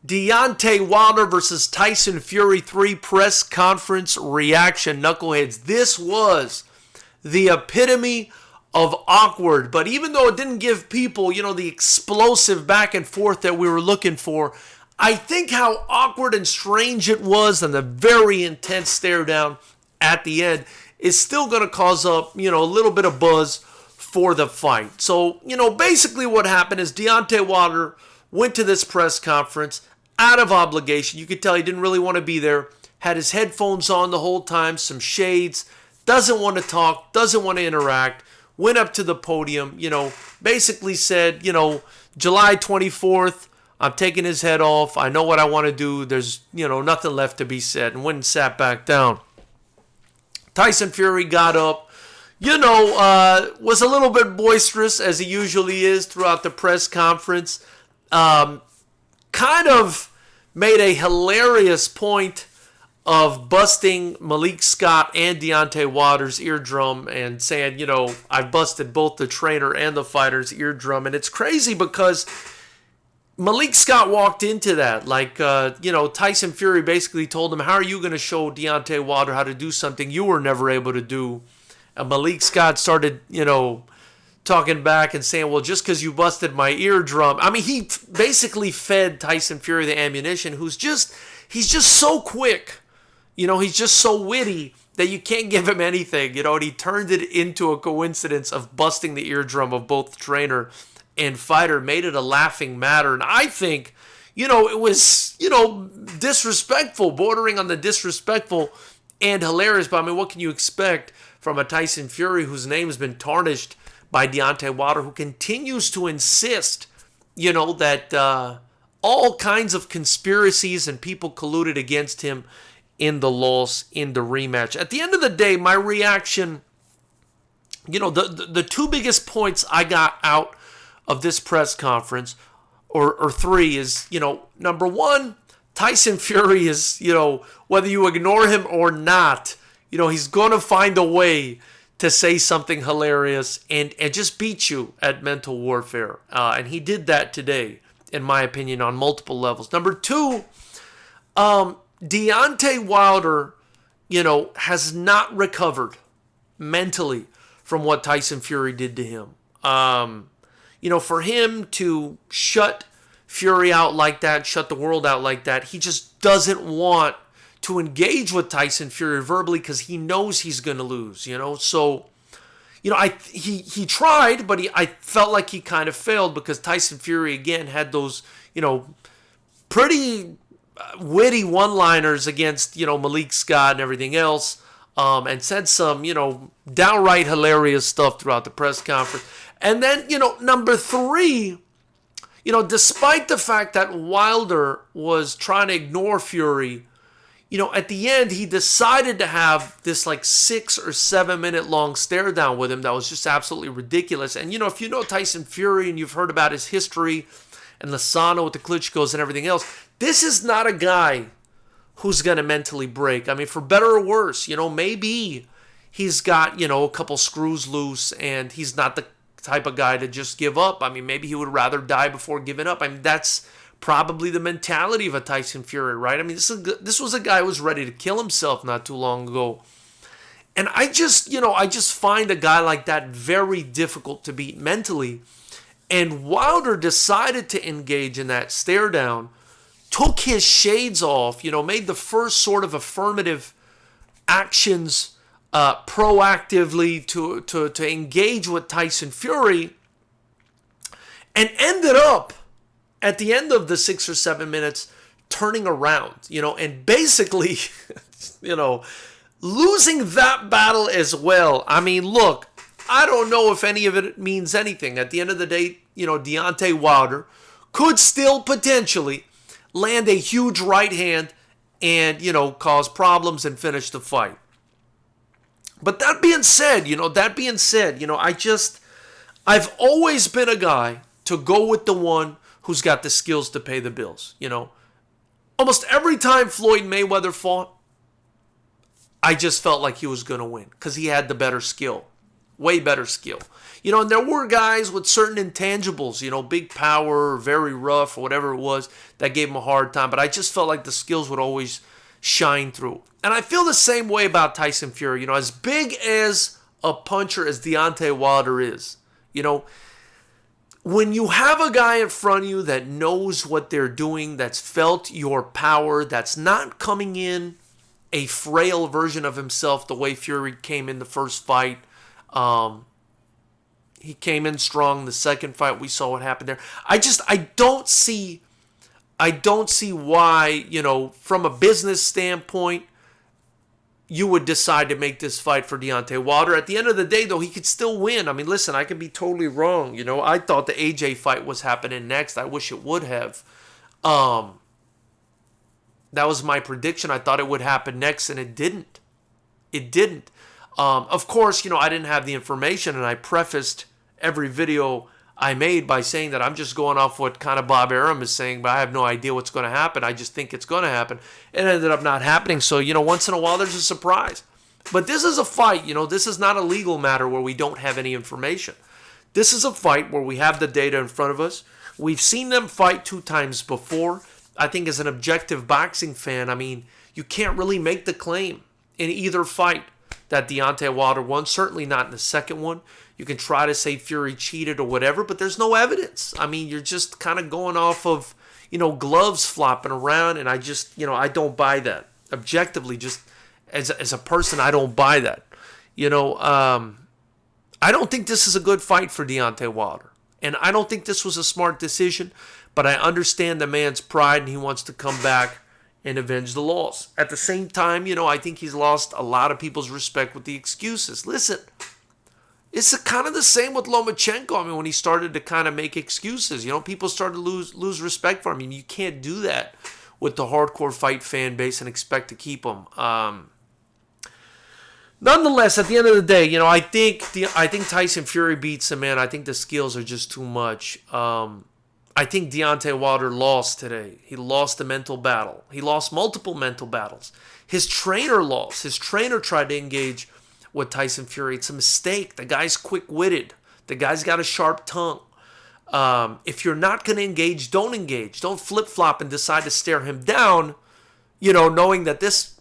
Deontay Wilder versus Tyson Fury 3 press conference reaction. Knuckleheads, this was the epitome of awkward. But even though it didn't give people, the explosive back and forth that we were looking for, I think how awkward and strange it was and the very intense stare down at the end is still going to cause up, a little bit of buzz for the fight. So, basically what happened is Deontay Wilder went to this press conference out of obligation. You could tell he didn't really want to be there. Had his headphones on the whole time, some shades, doesn't want to talk, doesn't want to interact. Went up to the podium, basically said, July 24th, I'm taking his head off. I know what I want to do. There's, nothing left to be said. And went and sat back down. Tyson Fury got up, was a little bit boisterous as he usually is throughout the press conference. Kind of made a hilarious point of busting Malik Scott and Deontay Wilder's eardrum and saying, I've busted both the trainer and the fighter's eardrum. And it's crazy because Malik Scott walked into that. Like, Tyson Fury basically told him, how are you going to show Deontay Wilder how to do something you were never able to do? And Malik Scott started, talking back and saying, well, just because you busted my eardrum. I mean, he basically fed Tyson Fury the ammunition, he's just so quick. He's just so witty that you can't give him anything, and he turned it into a coincidence of busting the eardrum of both trainer and fighter, made it a laughing matter. And I think, it was, disrespectful, bordering on the disrespectful and hilarious. But I mean, what can you expect from a Tyson Fury whose name has been tarnished by Deontay Wilder, who continues to insist, that all kinds of conspiracies and people colluded against him in the loss in the rematch. At the end of the day, my reaction, the two biggest points I got out of this press conference, or three, is, number one, Tyson Fury is, whether you ignore him or not, he's going to find a way to say something hilarious and just beat you at mental warfare. And he did that today, in my opinion, on multiple levels. Number two, Deontay Wilder, has not recovered mentally from what Tyson Fury did to him. For him to shut Fury out like that, shut the world out like that, he just doesn't want to engage with Tyson Fury verbally because he knows he's going to lose, So, he tried, but I felt like he kind of failed because Tyson Fury, again, had those, pretty witty one-liners against, Malik Scott and everything else, and said some, downright hilarious stuff throughout the press conference. And then, number three, despite the fact that Wilder was trying to ignore Fury, at the end, he decided to have this 6 or 7 minute long stare down with him that was just absolutely ridiculous. And, if you know Tyson Fury and you've heard about his history and the sauna with the Klitschko's and everything else, this is not a guy who's going to mentally break. I mean, for better or worse, maybe he's got, a couple screws loose and he's not the type of guy to just give up. I mean, maybe he would rather die before giving up. I mean, that's probably the mentality of a Tyson Fury, right? I mean, this was a guy who was ready to kill himself not too long ago. And I just find a guy like that very difficult to beat mentally. And Wilder decided to engage in that stare down, took his shades off, made the first sort of affirmative actions proactively to engage with Tyson Fury, and ended up at the end of the 6 or 7 minutes turning around, and basically, losing that battle as well. I mean, look, I don't know if any of it means anything. At the end of the day, Deontay Wilder could still potentially land a huge right hand and, cause problems and finish the fight. But that being said, I've always been a guy to go with the one who's got the skills to pay the bills, Almost every time Floyd Mayweather fought, I just felt like he was going to win because he had the better skill. Way better skill. And there were guys with certain intangibles, big power, very rough, or whatever it was, that gave him a hard time. But I just felt like the skills would always shine through. And I feel the same way about Tyson Fury. As big as a puncher as Deontay Wilder is, when you have a guy in front of you that knows what they're doing, that's felt your power, that's not coming in a frail version of himself the way Fury came in the first fight. He came in strong the second fight. We saw what happened there. I don't see why, from a business standpoint, you would decide to make this fight for Deontay Wilder. At the end of the day, though, he could still win. I mean, listen, I could be totally wrong. I thought the AJ fight was happening next. I wish it would have. That was my prediction. I thought it would happen next, and it didn't. It didn't. Of course, I didn't have the information, and I prefaced every video I made by saying that I'm just going off what kind of Bob Arum is saying, but I have no idea what's going to happen. I just think it's going to happen. It ended up not happening. So, once in a while there's a surprise. But this is a fight. This is not a legal matter where we don't have any information. This is a fight where we have the data in front of us. We've seen them fight 2 times before. I think as an objective boxing fan, you can't really make the claim in either fight that Deontay Wilder won. Certainly not in the second one. You can try to say Fury cheated or whatever, but there's no evidence. You're just kind of going off of, gloves flopping around, and I just, I don't buy that. Objectively, just as a person, I don't buy that. I don't think this is a good fight for Deontay Wilder, and I don't think this was a smart decision, but I understand the man's pride, and he wants to come back and avenge the loss. At the same time, I think he's lost a lot of people's respect with the excuses. Listen, it's kind of the same with Lomachenko. When he started to kind of make excuses, people started to lose respect for him. You can't do that with the hardcore fight fan base and expect to keep them. Nonetheless, at the end of the day, I think Tyson Fury beats him, man. I think the skills are just too much. I think Deontay Wilder lost today. He lost the mental battle. He lost multiple mental battles. His trainer lost. His trainer tried to engage with Tyson Fury. It's a mistake. The guy's quick-witted. The guy's got a sharp tongue. If you're not going to engage, don't engage. Don't flip-flop and decide to stare him down, knowing that this,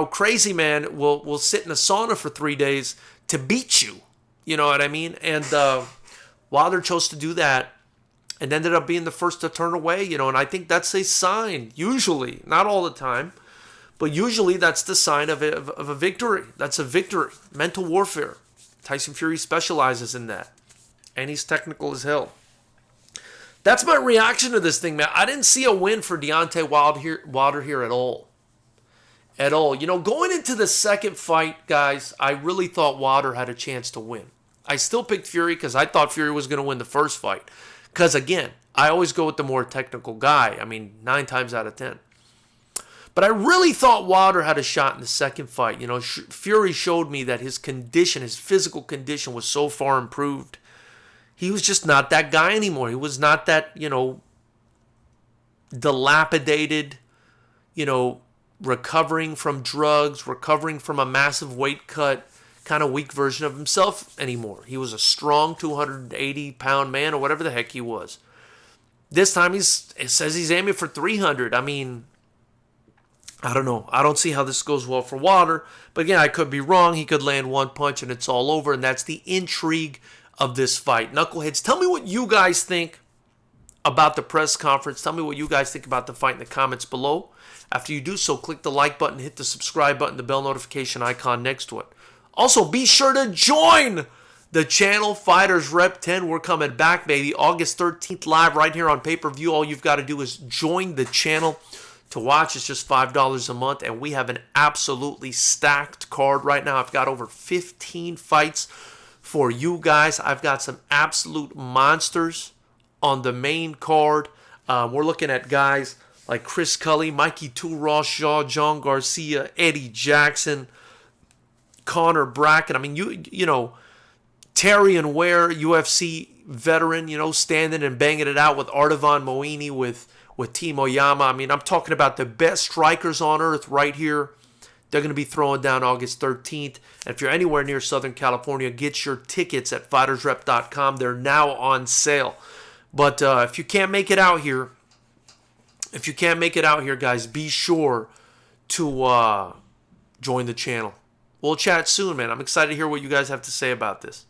crazy man will sit in a sauna for 3 days to beat you. You know what I mean? And Wilder chose to do that and ended up being the first to turn away, and I think that's a sign, usually, not all the time, but usually that's the sign of a victory. That's a victory. Mental warfare. Tyson Fury specializes in that. And he's technical as hell. That's my reaction to this thing, man. I didn't see a win for Deontay Wilder here at all. At all. Going into the second fight, guys, I really thought Wilder had a chance to win. I still picked Fury because I thought Fury was going to win the first fight. Because, again, I always go with the more technical guy. 9 times out of 10. But I really thought Wilder had a shot in the second fight. Fury showed me that his condition, his physical condition was so far improved. He was just not that guy anymore. He was not that, dilapidated, recovering from drugs, recovering from a massive weight cut, kind of weak version of himself anymore. He was a strong 280-pound man or whatever the heck he was. This time it says he's aiming for 300. I don't know. I don't see how this goes well for Wilder. But again, I could be wrong. He could land one punch and it's all over. And that's the intrigue of this fight. Knuckleheads, tell me what you guys think about the press conference. Tell me what you guys think about the fight in the comments below. After you do so, click the like button, hit the subscribe button, the bell notification icon next to it. Also, be sure to join the channel, FightersRep 10. We're coming back, baby. August 13th live right here on pay-per-view. All you've got to do is join the channel. To watch, it's just $5 a month, and we have an absolutely stacked card right now. I've got over 15 fights for you guys. I've got some absolute monsters on the main card. We're looking at guys like Chris Cully, Mikey Two Shaw, John Garcia, Eddie Jackson, Connor Bracken. Tyrion Ware, UFC veteran, standing and banging it out with Ardavan Moini, with Timo Yama. I'm talking about the best strikers on earth right here They're going to be throwing down August 13th. And if you're anywhere near Southern California, get your tickets at FightersRep.com. They're now on sale. But if you can't make it out here, guys, be sure to join the channel. We'll chat soon, man. I'm excited to hear what you guys have to say about this.